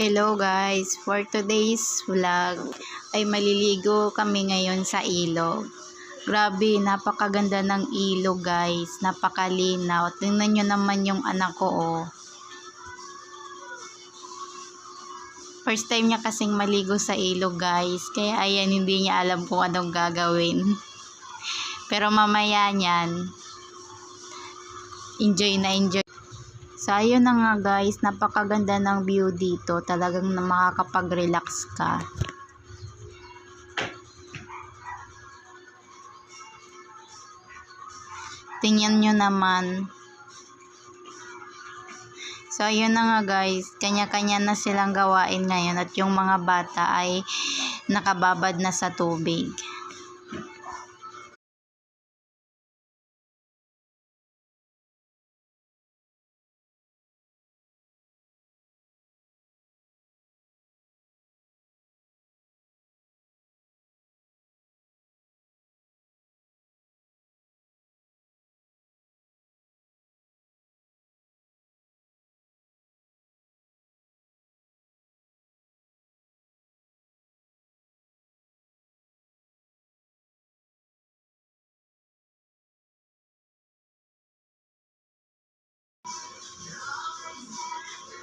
Hello guys, for today's vlog ay maliligo kami ngayon sa ilog. Grabe, napakaganda ng ilog guys, napakalinaw. Tingnan nyo naman yung anak ko oh. First time niya kasing maligo sa ilog guys, kaya ayan hindi niya alam kung anong gagawin. Pero mamaya niyan, enjoy na enjoy. So ayun na nga guys, napakaganda ng view dito, talagang makakapag-relax ka. Tingnan nyo naman. So ayun na nga guys, kanya-kanya na silang gawain ngayon at yung mga bata ay nakababad na sa tubig.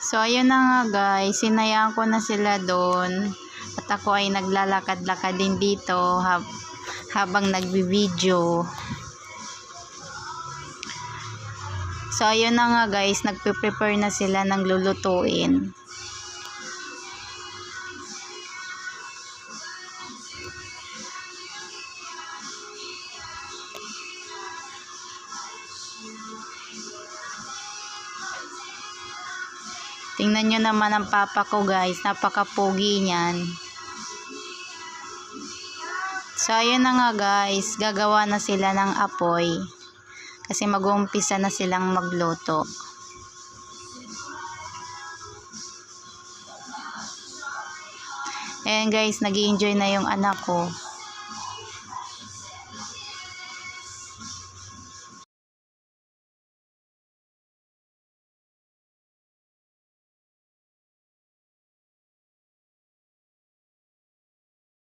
So ayun na nga guys, sinayaan ko na sila doon at ako ay naglalakad-lakad din dito habang nagbi-video. So ayun na nga guys, nagpe-prepare na sila ng lulutuin. Tingnan nyo naman ang papa ko guys, napaka-pogi niyan. So ayun na nga guys, gagawa na sila ng apoy. Kasi mag-uumpisa na silang magluto. Ayan guys, nag-i-enjoy na yung anak ko.